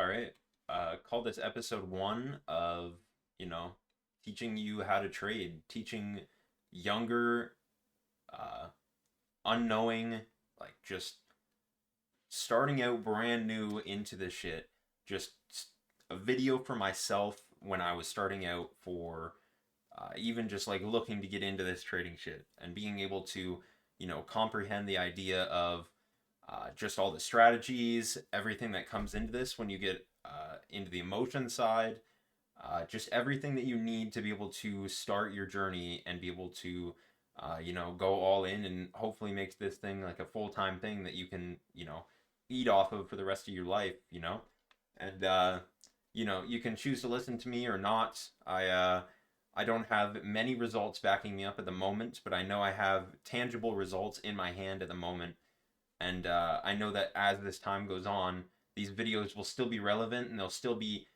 All right. Call this episode 1 of, you know, teaching you how to trade, teaching younger, uh, unknowing, like just starting out brand new into this shit. Just a video for myself when I was starting out for even just like looking to get into this trading shit and being able to, comprehend the idea of just all the strategies, everything that comes into this when you get into the emotion side, just everything that you need to be able to start your journey and be able to, go all in and hopefully make this thing like a full time thing that you can, eat off of for the rest of your life, and you can choose to listen to me or not. I don't have many results backing me up at the moment, but I know I have tangible results in my hand at the moment. And I know that as this time goes on, these videos will still be relevant and they'll still be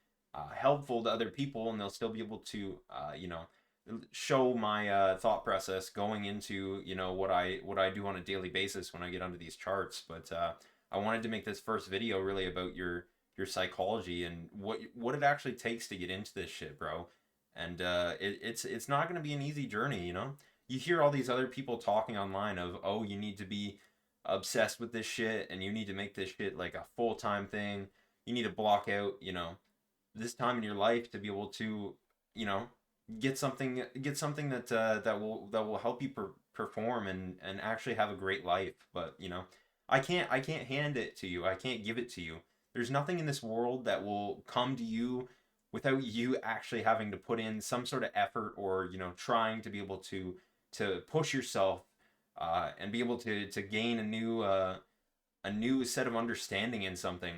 helpful to other people, and they'll still be able to, show my thought process going into what I do on a daily basis when I get onto these charts. But I wanted to make this first video really about your psychology and what it actually takes to get into this shit, bro. And it's not going to be an easy journey. You hear all these other people talking online of, oh, you need to be obsessed with this shit and you need to make this shit like a full-time thing. You need to block out, this time in your life to be able to, you know, get something that will help you perform and actually have a great life. But, I can't hand it to you. I can't give it to you. There's nothing in this world that will come to you without you actually having to put in some sort of effort, or, trying to be able to push yourself and be able to gain a new set of understanding in something.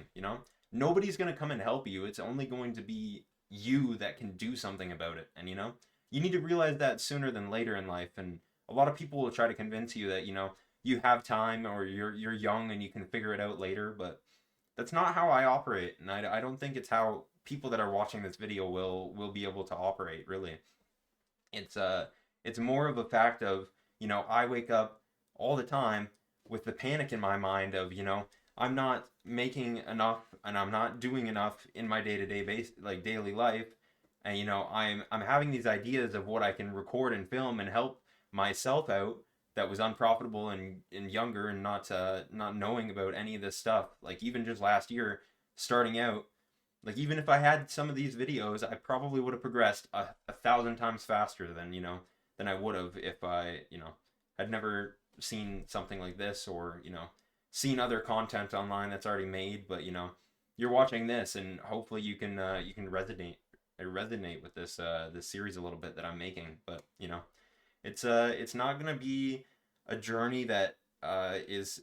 Nobody's going to come and help you. It's only going to be you that can do something about it. And you need to realize that sooner than later in life. And a lot of people will try to convince you that you have time, or you're young and you can figure it out later. But that's not how I operate, and I don't think it's how people that are watching this video will be able to operate, really. It's more of a fact of, I wake up all the time with the panic in my mind of, I'm not making enough and I'm not doing enough in my day-to-day base, like daily life. And I'm having these ideas of what I can record and film and help myself out, that was unprofitable and younger, and not knowing about any of this stuff. Like, even just last year starting out, like, even if I had some of these videos, I probably would have progressed a thousand times faster than I would have if I, had never seen something like this, or, seen other content online that's already made. But, you're watching this, and hopefully you can resonate with this series a little bit that I'm making. But, it's not gonna be a journey that is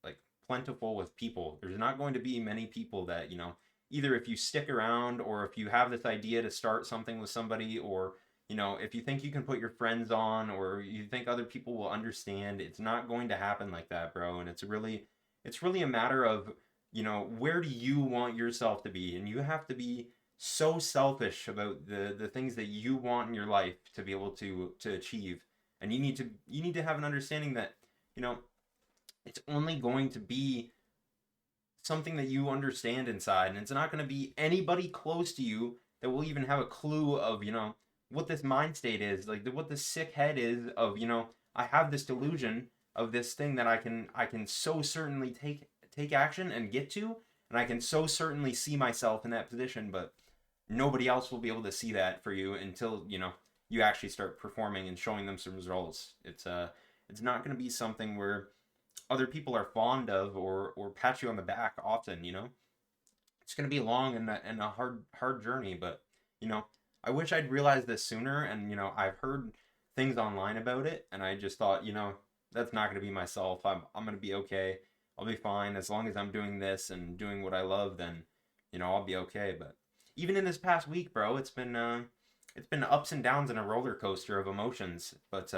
like plentiful with people. There's not going to be many people that, either if you stick around, or if you have this idea to start something with somebody, or if you think you can put your friends on, or you think other people will understand. It's not going to happen like that, bro. And it's really a matter of, where do you want yourself to be? And you have to be so selfish about the things that you want in your life to be able to achieve. And you need to have an understanding that, you know it's only going to be something that you understand inside, and it's not going to be anybody close to you that will even have a clue of, what this mind state is, like what the sick head is of, I have this delusion of this thing that I can so certainly take action and get to, and I can so certainly see myself in that position. But nobody else will be able to see that for you until, you actually start performing and showing them some results. It's not going to be something where other people are fond of, or pat you on the back often. It's going to be long and a hard journey. But, you know I wish I'd realized this sooner. And, I've heard things online about it, and I just thought, that's not going to be myself. I'm going to be okay. I'll be fine as long as I'm doing this and doing what I love. Then, I'll be okay. But even in this past week, bro, it's been ups and downs and a roller coaster of emotions. But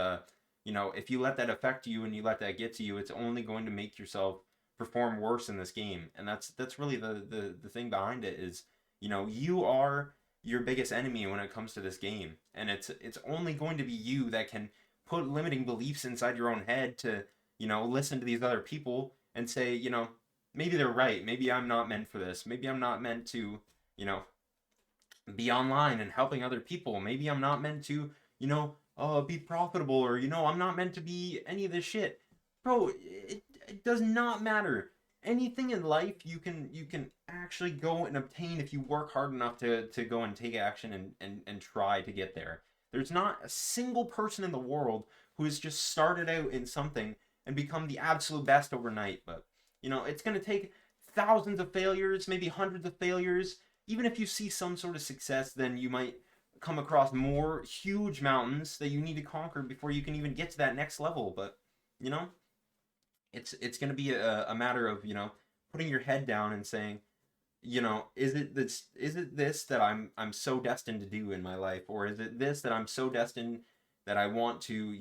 if you let that affect you and you let that get to you, it's only going to make yourself perform worse in this game. And that's really the thing behind it is, you are your biggest enemy when it comes to this game. And it's only going to be you that can put limiting beliefs inside your own head to, listen to these other people and say, maybe they're right. Maybe I'm not meant for this. Maybe I'm not meant to, you know, be online and helping other people. Maybe I'm not meant to, be profitable, or, I'm not meant to be any of this shit. Bro, it does not matter. Anything in life you can actually go and obtain if you work hard enough to go and take action and try to get there. There's not a single person in the world who has just started out in something and become the absolute best overnight. But, it's going to take thousands of failures, maybe hundreds of failures. Even if you see some sort of success, then you might come across more huge mountains that you need to conquer before you can even get to that next level. But, you know, it's going to be a matter of, putting your head down and saying, is it this that I'm so destined to do in my life, or is it this that I'm so destined that I want to,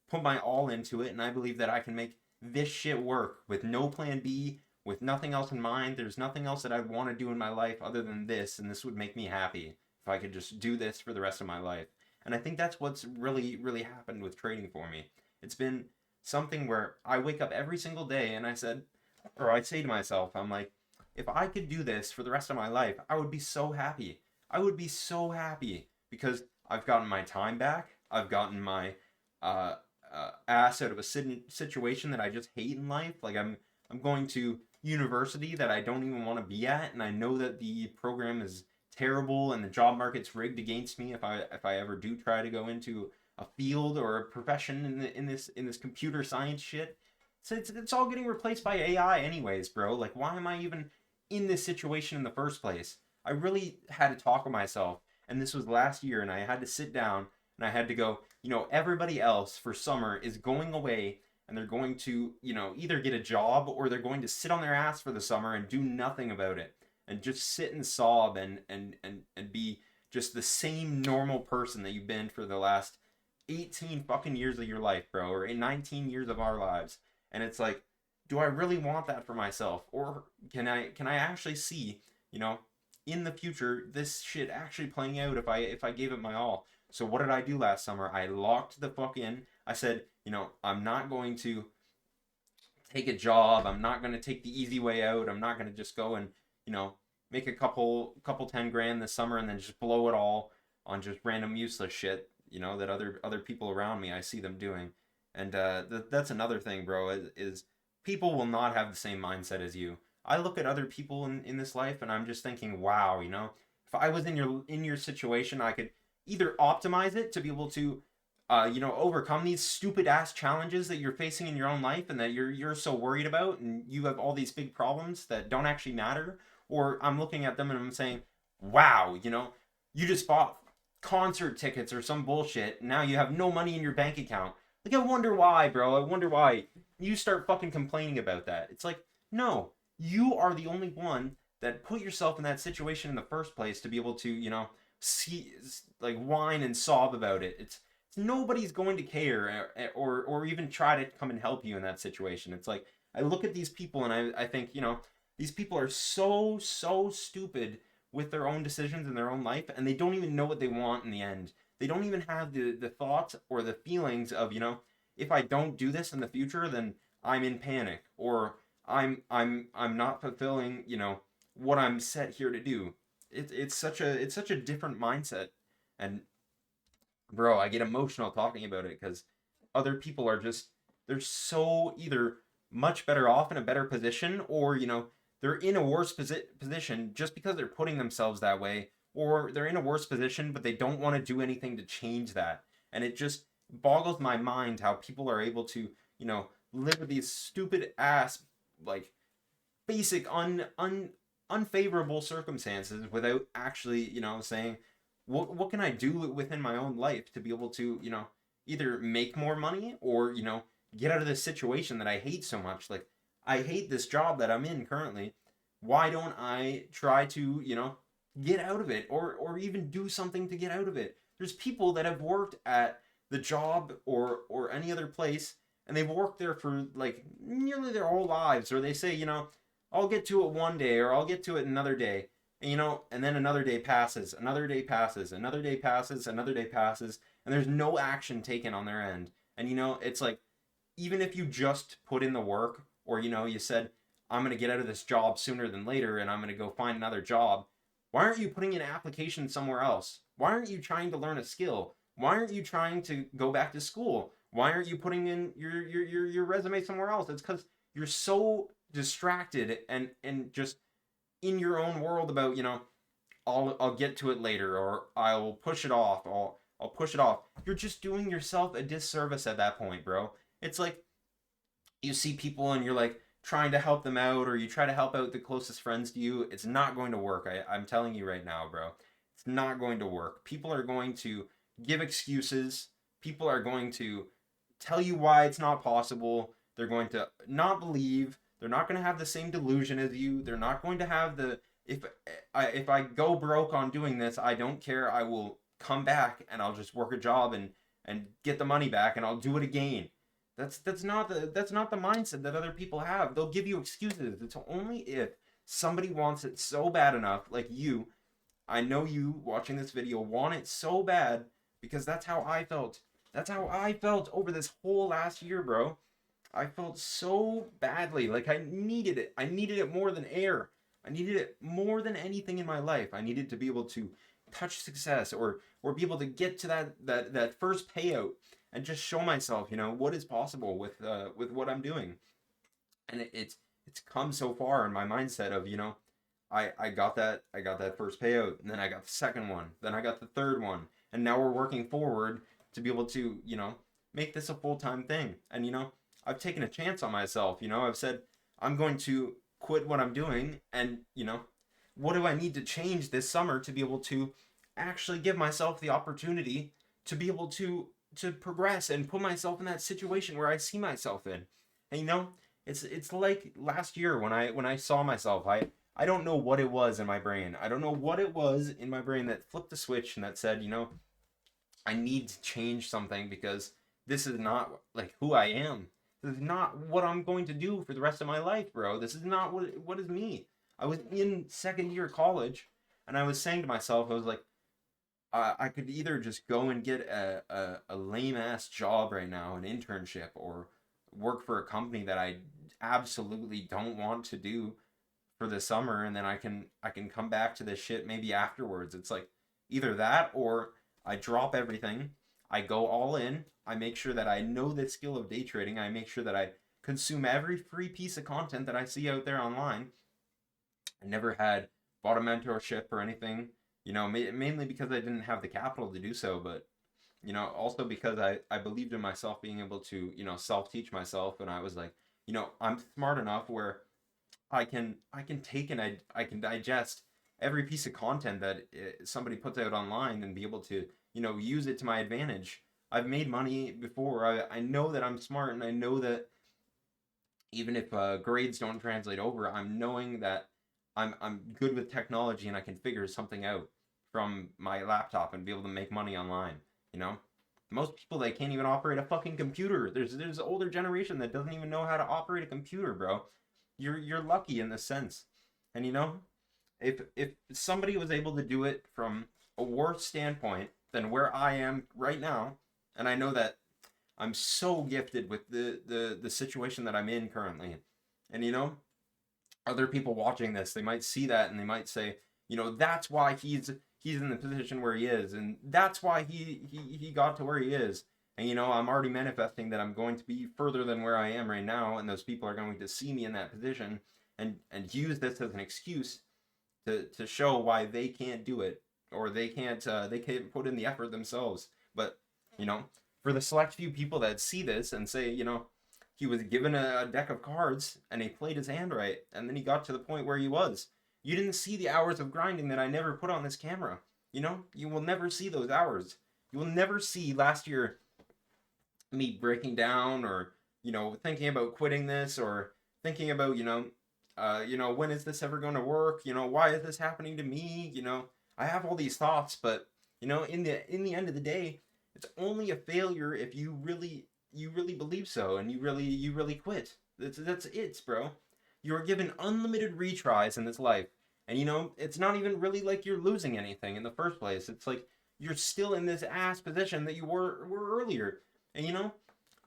put my all into it, and I believe that I can make this shit work with no plan B, with nothing else in mind. There's nothing else that I'd want to do in my life other than this, and this would make me happy if I could just do this for the rest of my life. And I think that's what's really, really happened with trading for me. It's been something where I wake up every single day and I say to myself, I'm like, if I could do this for the rest of my life, I would be so happy. I would be so happy because I've gotten my time back. I've gotten my uh, ass out of a situation that I just hate in life. Like I'm going to university that I don't even want to be at, and I know that the program is terrible and the job market's rigged against me if I ever do try to go into a field or a profession in this computer science shit. So it's all getting replaced by AI anyways, bro. Like, why am I even in this situation in the first place? I really had to talk with myself, and this was last year, and I had to sit down and I had to go, everybody else for summer is going away, and they're going to, either get a job or they're going to sit on their ass for the summer and do nothing about it and just sit and sob and be just the same normal person that you've been for the last 18 fucking years of your life, bro, or in 19 years of our lives. And it's like, do I really want that for myself, or can I actually see, you know, in the future this shit actually playing out if I gave it my all? So what did I do last summer? I locked the fuck in. I said, I'm not going to take a job. I'm not going to take the easy way out. I'm not going to just go and, you know, make a couple 10 grand this summer and then just blow it all on just random useless shit, that other people around me, I see them doing. And that's another thing, bro, is people will not have the same mindset as you. I look at other people in this life and I'm just thinking, wow, if I was in your situation, I could either optimize it to be able to overcome these stupid ass challenges that you're facing in your own life and that you're so worried about, and you have all these big problems that don't actually matter. Or I'm looking at them and I'm saying, wow, you just bought concert tickets or some bullshit. Now you have no money in your bank account. Like, I wonder why, bro. I wonder why. You start fucking complaining about that. It's like, no, you are the only one that put yourself in that situation in the first place to be able to, see, like, whine and sob about it. It's nobody's going to care, or even try to come and help you in that situation. It's like, I look at these people and I think, these people are so stupid with their own decisions in their own life, and they don't even know what they want in the end. They don't even have the thoughts or the feelings of, if I don't do this in the future, then I'm in panic, or I'm not fulfilling, what I'm set here to do. It's such a different mindset. And bro, I get emotional talking about it because other people are just, they're so either much better off in a better position, or they're in a worse position just because they're putting themselves that way, or they're in a worse position but they don't want to do anything to change that. And it just boggles my mind how people are able to, live with these stupid ass, like, basic unfavorable circumstances without actually, saying, what can I do within my own life to be able to, either make more money, or, get out of this situation that I hate so much. Like, I hate this job that I'm in currently. Why don't I try to, get out of it, or even do something to get out of it? There's people that have worked at the job or any other place, and they've worked there for like nearly their whole lives, or they say, I'll get to it one day, or I'll get to it another day. And, and then another day passes, another day passes, another day passes, another day passes, and there's no action taken on their end. And, it's like, even if you just put in the work, or, you said, I'm going to get out of this job sooner than later and I'm going to go find another job. Why aren't you putting in an application somewhere else? Why aren't you trying to learn a skill? Why aren't you trying to go back to school? Why aren't you putting in your resume somewhere else? It's because you're so distracted and just in your own world about, I'll get to it later, or I'll push it off. I'll push it off. You're just doing yourself a disservice at that point, bro. It's like you see people and you're like trying to help them out, or you try to help out the closest friends to you. It's not going to work. I'm telling you right now, bro. It's not going to work. People are going to give excuses. People are going to tell you why it's not possible. They're going to not believe. They're not going to have the same delusion as you. They're not going to have the if I go broke on doing this, I don't care. I will come back and I'll just work a job and get the money back and I'll do it again. That's not the mindset that other people have. They'll give you excuses. It's only if somebody wants it so bad enough, like you. I know you watching this video want it so bad because that's how I felt. That's how I felt over this whole last year, bro. I felt so badly. Like I needed it. I needed it more than air. I needed it more than anything in my life. I needed to be able to touch success or be able to get to that first payout and just show myself, what is possible with what I'm doing. And it's come so far in my mindset of, I got that first payout, and then I got the second one, then I got the third one, and now we're working forward to be able to, make this a full-time thing. And I've taken a chance on myself. I've said I'm going to quit what I'm doing, and what do I need to change this summer to be able to actually give myself the opportunity to be able to progress and put myself in that situation where I see myself in. And it's like last year when I saw myself, I don't know what it was in my brain. I don't know what it was in my brain that flipped the switch and that said, I need to change something because this is not like who I am. This is not what I'm going to do for the rest of my life, bro. This is not what is me. I was in second year college and I was saying to myself, I was like, I could either just go and get a lame ass job right now, an internship, or work for a company that I absolutely don't want to do for the summer, and then I can come back to this shit maybe afterwards. It's like either that or I drop everything, I go all in, I make sure that I know the skill of day trading, I make sure that I consume every free piece of content that I see out there online. I never had bought a mentorship or anything, mainly because I didn't have the capital to do so, but also because I believed in myself being able to, self teach myself, and I was like, I'm smart enough where I can take and I can digest every piece of content that somebody puts out online and be able to, use it to my advantage. I've made money before. I know that I'm smart, and I know that even if grades don't translate over, I'm knowing that I'm good with technology and I can figure something out from my laptop and be able to make money online. You know, most people, they can't even operate a fucking computer. There's an older generation that doesn't even know how to operate a computer, bro. You're lucky in this sense, and if somebody was able to do it from a worse standpoint than where I am right now, and I know that I'm so gifted with the situation that I'm in currently. And other people watching this, they might see that and they might say, that's why he's in the position where he is, and that's why he got to where he is. And I'm already manifesting that I'm going to be further than where I am right now, and those people are going to see me in that position and use this as an excuse to show why they can't do it, or they can't put in the effort themselves. But you know, for the select few people that see this and say, he was given a deck of cards and he played his hand right, and then he got to the point where he was. You didn't see the hours of grinding that I never put on this camera. You will never see those hours. You will never see last year me breaking down, or thinking about quitting this, or thinking about when is this ever going to work? Why is this happening to me? I have all these thoughts, but in the end of the day, it's only a failure if you really believe so, and you really quit. That's it, bro. You're given unlimited retries in this life, and it's not even really like you're losing anything in the first place. It's like you're still in this ass position that you were earlier. And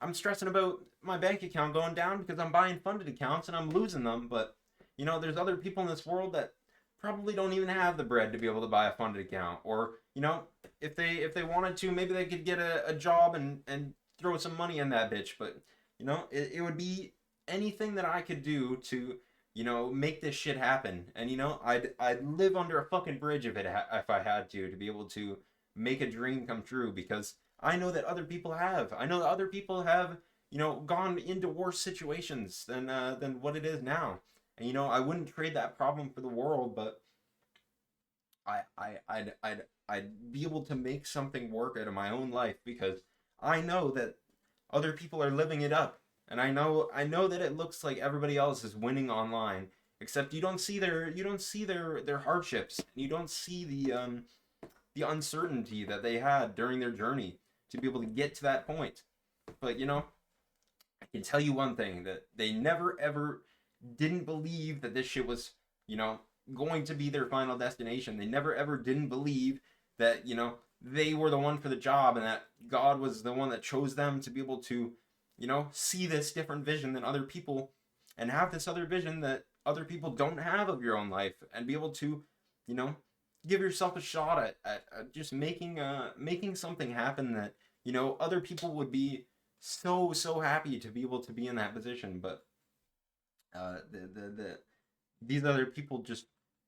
I'm stressing about my bank account going down because I'm buying funded accounts and I'm losing them. But there's other people in this world that probably don't even have the bread to be able to buy a funded account. Or if they wanted to, maybe they could get a job and throw some money in that bitch. But it would be anything that I could do to make this shit happen. And I'd live under a fucking bridge if I had to be able to make a dream come true, because I know that other people have. I know that other people have, gone into worse situations than what it is now. And I wouldn't trade that problem for the world, but I'd be able to make something work out of my own life, because I know that other people are living it up. And I know that it looks like everybody else is winning online, except you don't see their hardships. You don't see the uncertainty that they had during their journey to be able to get to that point. But I can tell you one thing, that they never ever didn't believe that this shit was, going to be their final destination. They never ever didn't believe that, they were the one for the job, and that God was the one that chose them to be able to, see this different vision than other people, and have this other vision that other people don't have of your own life, and be able to, you know, give yourself a shot at just making something happen that, other people would be so happy to be able to be in that position. But these other people just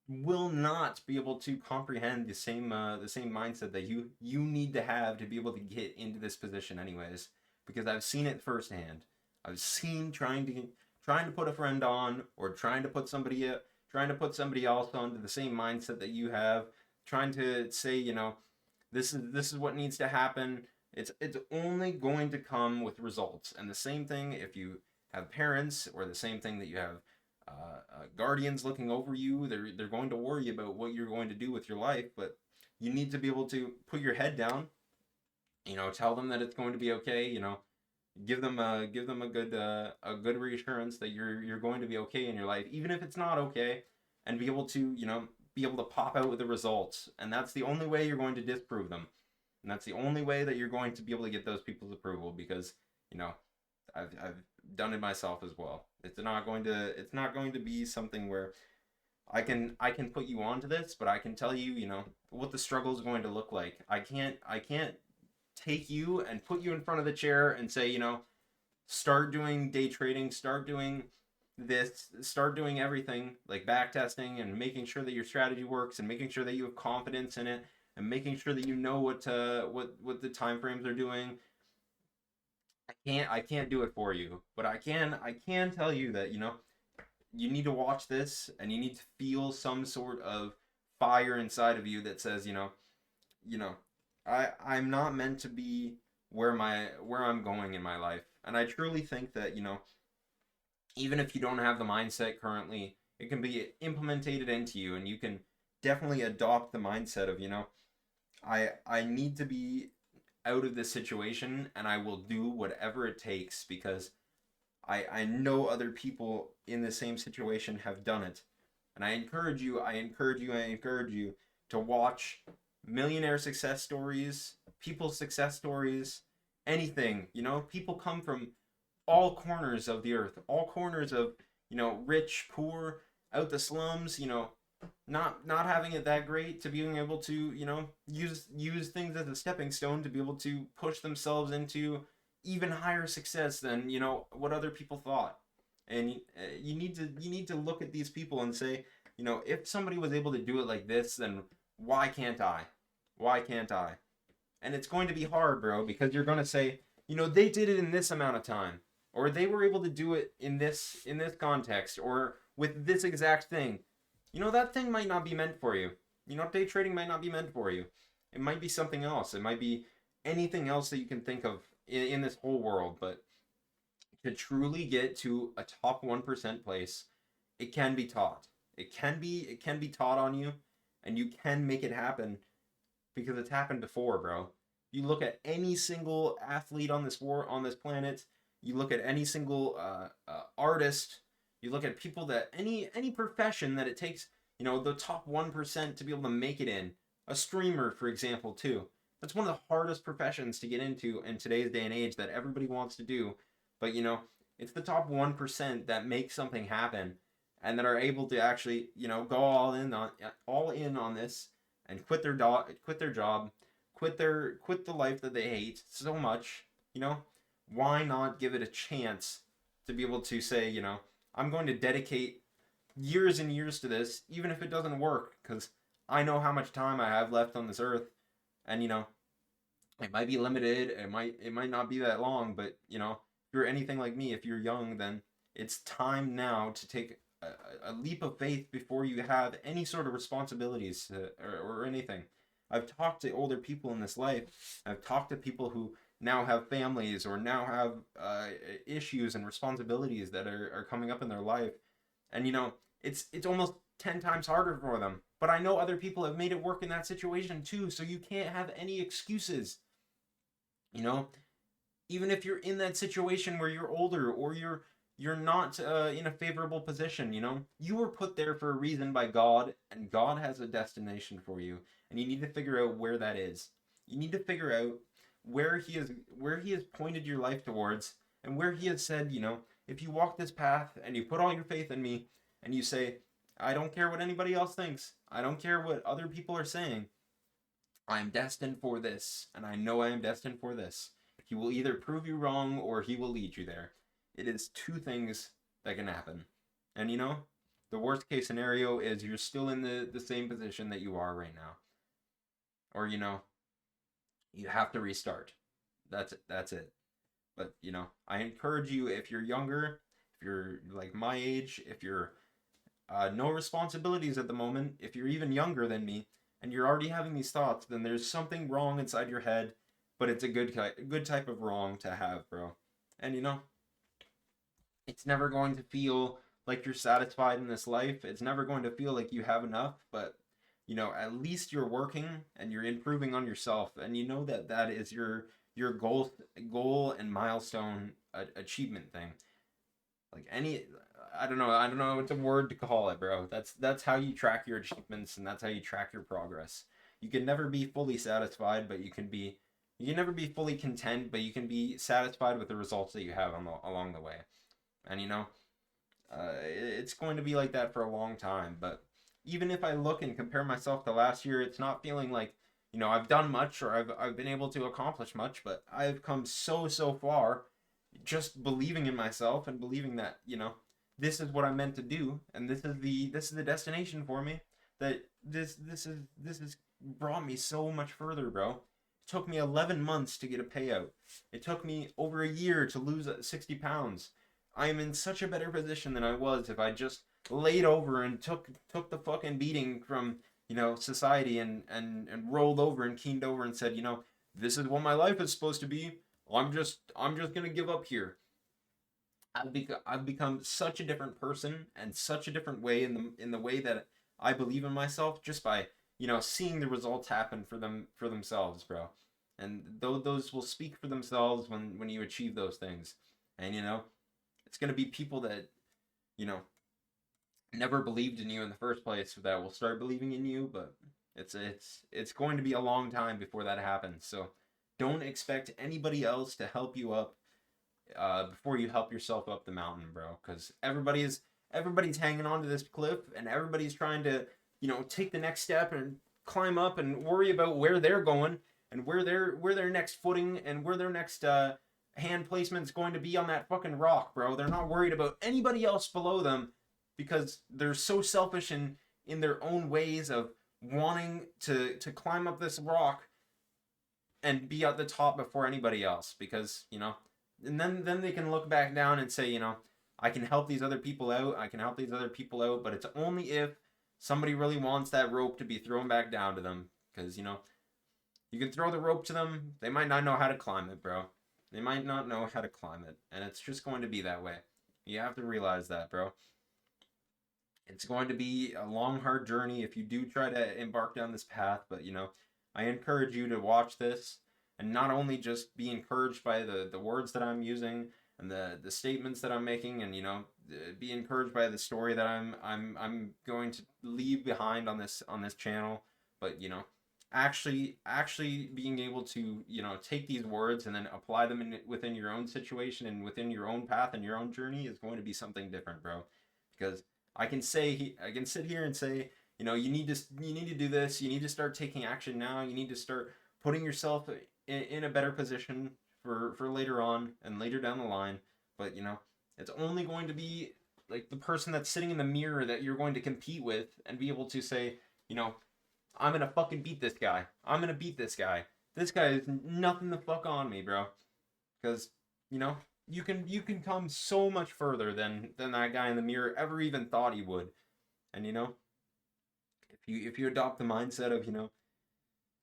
will not be able to comprehend the same mindset that you need to have to be able to get into this position anyways, because I've seen it firsthand. I've seen trying to put a friend on, or trying to put somebody else onto the same mindset that you have, trying to say, this is what needs to happen. It's only going to come with results. And the same thing if you have parents, or the same thing that you have guardians looking over you. They're going to worry about what you're going to do with your life, but you need to be able to put your head down. Tell them that it's going to be okay. Give them a good reassurance that you're going to be okay in your life, even if it's not okay, and be able to pop out with the results. And that's the only way you're going to disprove them, and that's the only way that you're going to be able to get those people's approval, because I've done it myself as well. It's not going to be something where I can put you onto this, but I can tell you, what the struggle is going to look like. I can't take you and put you in front of the chair and say, start doing day trading, start doing this, start doing everything like back testing, and making sure that your strategy works, and making sure that you have confidence in it, and making sure that you know what the time frames are doing. I can't do it for you, but I can tell you that you need to watch this, and you need to feel some sort of fire inside of you that says, you know I'm not meant to be where I'm going in my life. And I truly think that, even if you don't have the mindset currently, it can be implemented into you, and you can definitely adopt the mindset of, I need to be out of this situation, and I will do whatever it takes, because I know other people in the same situation have done it. And I encourage you to watch millionaire success stories, people's success stories, anything. People come from all corners of the earth, all corners of, rich, poor, out the slums, not having it that great, to being able to, use things as a stepping stone to be able to push themselves into even higher success than, what other people thought. And you need to look at these people and say, if somebody was able to do it like this, then why can't I? Why can't I? And it's going to be hard, bro, because you're going to say, they did it in this amount of time, or they were able to do it in this context, or with this exact thing. That thing might not be meant for you. Day trading might not be meant for you. It might be something else. It might be anything else that you can think of in this whole world. But to truly get to a top 1% place, it can be taught. It can be taught on you, and you can make it happen, because it's happened before, bro. You look at any single athlete on this planet. You look at any single artist. You look at people that any profession that it takes, the top 1% to be able to make it in. A streamer, for example, too. That's one of the hardest professions to get into in today's day and age that everybody wants to do. But it's the top 1% that make something happen and that are able to actually, go all in on this and quit their job, quit the life that they hate so much, you know? Why not give it a chance to be able to say, I'm going to dedicate years and years to this, even if it doesn't work, because I know how much time I have left on this earth, and it might be limited. It might not be that long, but if you're anything like me, if you're young, then it's time now to take a leap of faith before you have any sort of responsibilities or anything. I've talked to older people in this life. I've talked to people who now have families or now have issues and responsibilities that are coming up in their life, and it's almost 10 times harder for them. But I know other people have made it work in that situation too, so you can't have any excuses. You know, even if you're in that situation where you're older or you're not in a favorable position, you were put there for a reason by God, and God has a destination for you, and you need to figure out where that is. You need to figure out where he has pointed your life towards, and where he has said, if you walk this path and you put all your faith in me, and you say, I don't care what anybody else thinks, I don't care what other people are saying, I am destined for this, and I know I am destined for this. He will either prove you wrong or he will lead you there. It is two things that can happen. And the worst case scenario is you're still in the same position that you are right now. Or, you have to restart. That's it. But, I encourage you, if you're younger, if you're like my age, if you're no responsibilities at the moment, if you're even younger than me, and you're already having these thoughts, then there's something wrong inside your head, but it's a good type of wrong to have, bro. And it's never going to feel like you're satisfied in this life. It's never going to feel like you have enough, but at least you're working and you're improving on yourself, and that is your goal and milestone achievement thing. Like any, I don't know what's a word to call it, bro. That's how you track your achievements, and that's how you track your progress. You can never be fully satisfied, but you can never be fully content, but you can be satisfied with the results that you have along the way. And it's going to be like that for a long time. But even if I look and compare myself to last year, it's not feeling like I've done much or I've been able to accomplish much, but I've come so far just believing in myself and believing that this is what I'm meant to do, and this is the destination for me. That this has brought me so much further, bro. It took me 11 months to get a payout. It took me over a year to lose 60 pounds. I am in such a better position than I was if I just laid over and took the fucking beating from society, and rolled over and keened over and said, this is what my life is supposed to be. I'm just gonna give up here. I've become such a different person and such a different way in the way that I believe in myself, just by seeing the results happen for themselves, bro. And those will speak for themselves when you achieve those things. And it's gonna be people that you know never believed in you in the first place that will start believing in you, but it's going to be a long time before that happens. So don't expect anybody else to help you up before you help yourself up the mountain, bro. Because everybody's hanging on to this cliff, and everybody's trying to take the next step and climb up and worry about where they're going and where their next footing and where their next hand placement is going to be on that fucking rock, bro. They're not worried about anybody else below them because they're so selfish in their own ways of wanting to climb up this rock and be at the top before anybody else, because and then they can look back down and say, I can help these other people out, but it's only if somebody really wants that rope to be thrown back down to them. Because you can throw the rope to them, they might not know how to climb it, bro. They might not know how to climb it, and it's just going to be that way. You have to realize that, bro. It's going to be a long, hard journey if you do try to embark down this path, but I encourage you to watch this and not only just be encouraged by the words that I'm using and the statements that I'm making, and be encouraged by the story that I'm going to leave behind on this channel, but actually being able to, take these words and then apply them within your own situation and within your own path and your own journey is going to be something different, bro. Because I can sit here and say, you need to do this. You need to start taking action now. You need to start putting yourself in a better position for later on and later down the line. But it's only going to be like the person that's sitting in the mirror that you're going to compete with and be able to say, you know, I'm gonna fucking beat this guy. I'm gonna beat this guy. This guy is nothing the fuck on me, bro. Because you know you can come so much further than that guy in the mirror ever even thought he would. And if you adopt the mindset of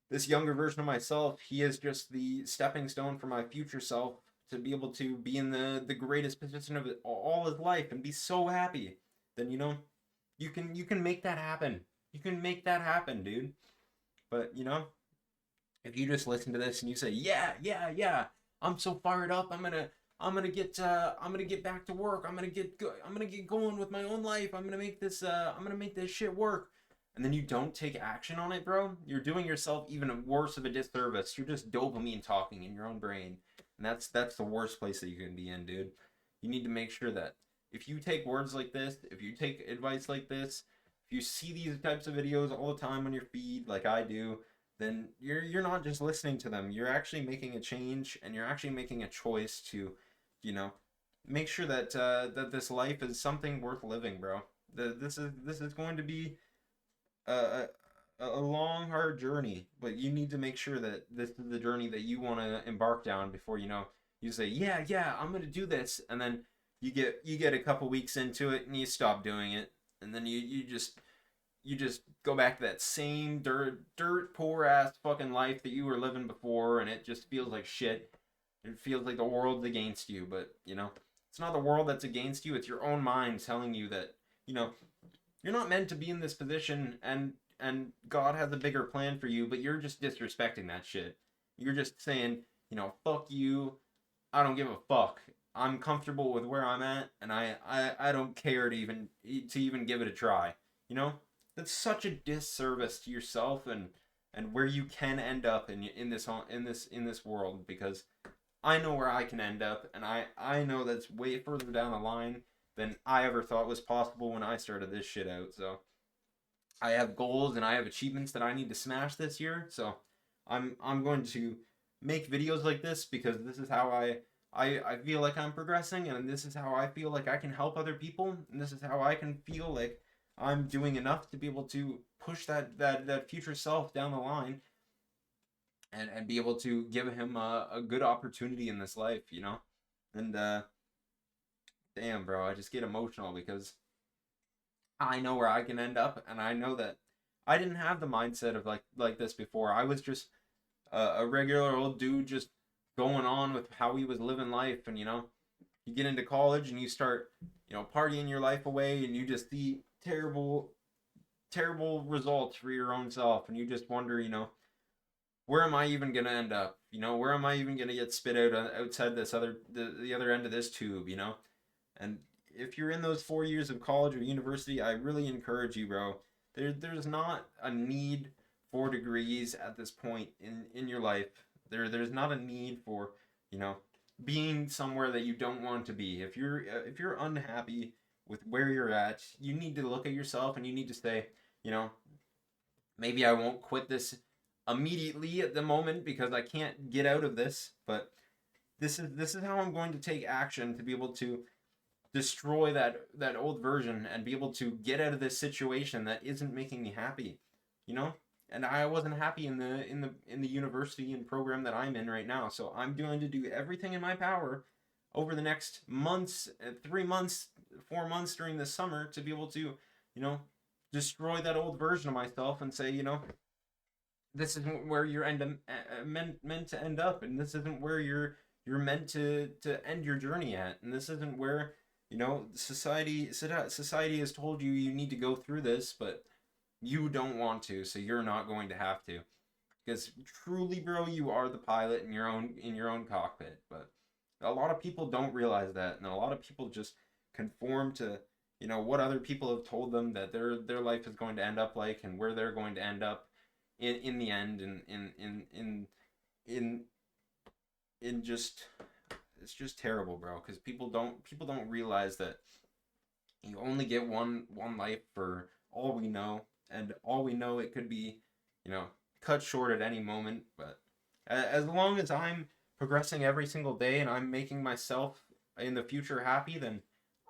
this younger version of myself, he is just the stepping stone for my future self to be able to be in the greatest position of all his life and be so happy. Then you can make that happen. You can make that happen, dude. But if you just listen to this and you say, yeah, yeah, yeah, I'm so fired up. I'm gonna get back to work. I'm gonna get going with my own life. I'm gonna make this shit work. And then you don't take action on it, bro. You're doing yourself even worse of a disservice. You're just dopamine talking in your own brain, and that's the worst place that you can be in, dude. You need to make sure that if you take words like this, if you take advice like this, if you see these types of videos all the time on your feed, like I do, then you're not just listening to them. You're actually making a change, and you're actually making a choice to, you know, make sure that that this life is something worth living, bro. This is going to be a, a long, hard journey, but you need to make sure that this is the journey that you want to embark down before you say, yeah, yeah, I'm gonna do this, and then you get a couple weeks into it and you stop doing it, and then you just go back to that same dirt poor ass fucking life that you were living before, and it just feels like shit. It feels like the world's against you, but it's not the world that's against you. It's your own mind telling you that you know you're not meant to be in this position, and God has a bigger plan for you, but you're just disrespecting that shit. You're just saying, fuck you. I don't give a fuck. I'm comfortable with where I'm at, and I don't care to even give it a try. You know, that's such a disservice to yourself and where you can end up in this world, because I know where I can end up, and I know that's way further down the line than I ever thought was possible when I started this shit out. So I have goals and I have achievements that I need to smash this year. So I'm going to make videos like this because this is how I feel like I'm progressing, and this is how I feel like I can help other people, and this is how I can feel like I'm doing enough to be able to push that future self down the line, and be able to give him a good opportunity in this life. And damn, bro, I just get emotional because I know where I can end up, and I know that I didn't have the mindset of like this before. I was just a regular old dude just going on with how he was living life, and you get into college and you start partying your life away, and you just see terrible results for your own self, and you just wonder, where am I even gonna end up? Where am I even gonna get spit out outside the other end of this tube? And if you're in those 4 years of college or university, I really encourage you, bro. There's not a need for degrees at this point in your life. There's not a need for being somewhere that you don't want to be. If you're unhappy with where you're at, you need to look at yourself and you need to say, you know, maybe I won't quit this immediately at the moment because I can't get out of this, but this is how I'm going to take action to be able to destroy that old version and be able to get out of this situation that isn't making me happy, you know? And I wasn't happy in the university and program that I'm in right now. So I'm going to do everything in my power over the next months, 3 months, 4 months during the summer to be able to, destroy that old version of myself and say, this isn't where you're meant to end up, and this isn't where you're meant to end your journey at, and this isn't where society has told you need to go through this, but you don't want to, so you're not going to have to, because truly, bro, you are the pilot in your own cockpit. But a lot of people don't realize that, and a lot of people just conform to what other people have told them that their life is going to end up like, and where they're going to end up in the end, in in just, it's just terrible, bro, because people don't realize that you only get one life for all we know, and all we know, it could be, you know, cut short at any moment. But as long as I'm progressing every single day and I'm making myself in the future happy, then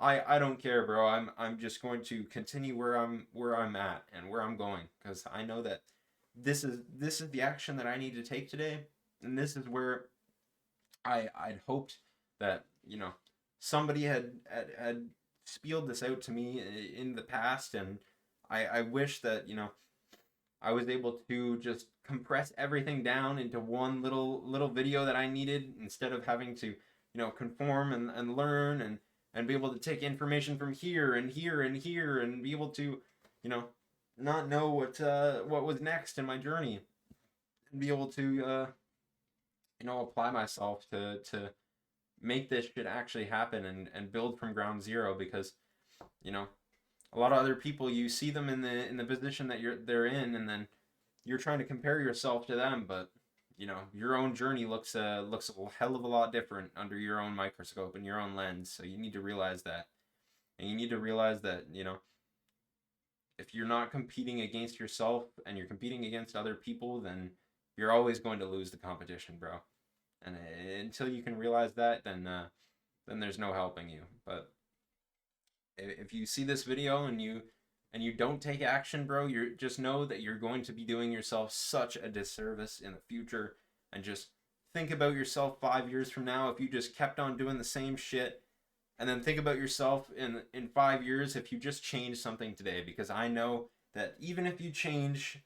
I don't care, bro. I'm just going to continue where I'm at and where I'm going, because I know that this is the action that I need to take today, and this is where I'd hoped that, somebody had spieled this out to me in the past, and I wish that, I was able to just compress everything down into one little video that I needed, instead of having to, conform and learn, and be able to take information from here and here and here, and be able to, you know not know what was next in my journey, and be able to, apply myself to make this shit actually happen, and build from ground zero. Because, you know a lot of other people, you see them in the position that they're in, and then you're trying to compare yourself to them. But, your own journey looks a hell of a lot different under your own microscope and your own lens. So you need to realize that. And you need to realize that, if you're not competing against yourself and you're competing against other people, then you're always going to lose the competition, bro. And until you can realize that, then there's no helping you. But if you see this video and you don't take action, bro, you just know that you're going to be doing yourself such a disservice in the future. And just think about yourself 5 years from now, if you just kept on doing the same shit. And then think about yourself in 5 years if you just change something today. Because I know that even if you change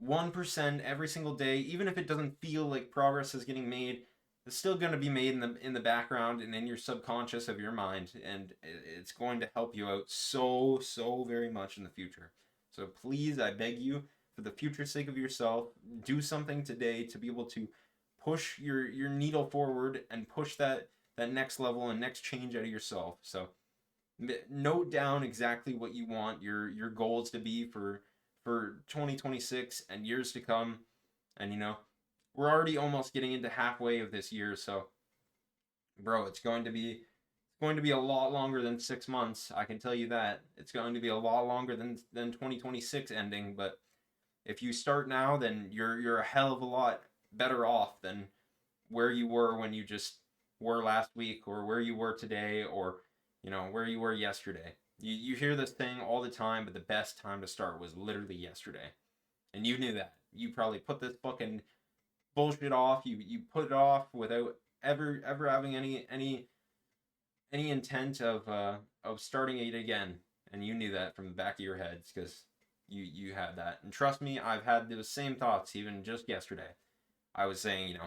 1% every single day, even if it doesn't feel like progress is getting made, it's still going to be made in the background and in your subconscious of your mind, and it's going to help you out so very much in the future. So please, I beg you, for the future sake of yourself, do something today to be able to push your needle forward and push that next level and next change out of yourself. So note down exactly what you want your goals to be for 2026 and years to come. And, we're already almost getting into halfway of this year. So, bro, it's going to be a lot longer than 6 months. I can tell you that. It's going to be a lot longer than 2026 ending. But if you start now, then you're a hell of a lot better off than where you were when you just were last week, or where you were today, or, where you were yesterday. You hear this thing all the time, but the best time to start was literally yesterday. And you knew that. You probably put this fucking bullshit off. You put it off without ever having any intent of starting it again. And you knew that from the back of your heads, because you had that. And trust me, I've had those same thoughts even just yesterday. I was saying,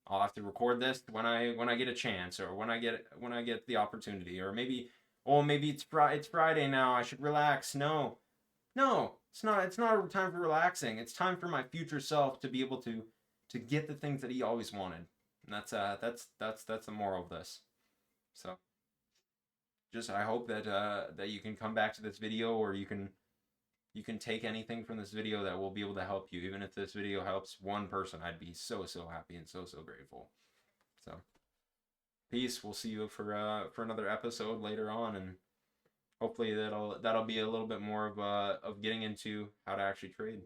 I'll have to record this when I get a chance, or when I get the opportunity, or maybe, oh, maybe it's Friday now, I should relax. No, it's not a time for relaxing. It's time for my future self to be able to get the things that he always wanted. And that's the moral of this. So, just, I hope that you can come back to this video, or you can take anything from this video that will be able to help you. Even if this video helps one person, I'd be so happy and so grateful. So, peace. We'll see you for another episode later on, and hopefully that'll be a little bit more of getting into how to actually trade.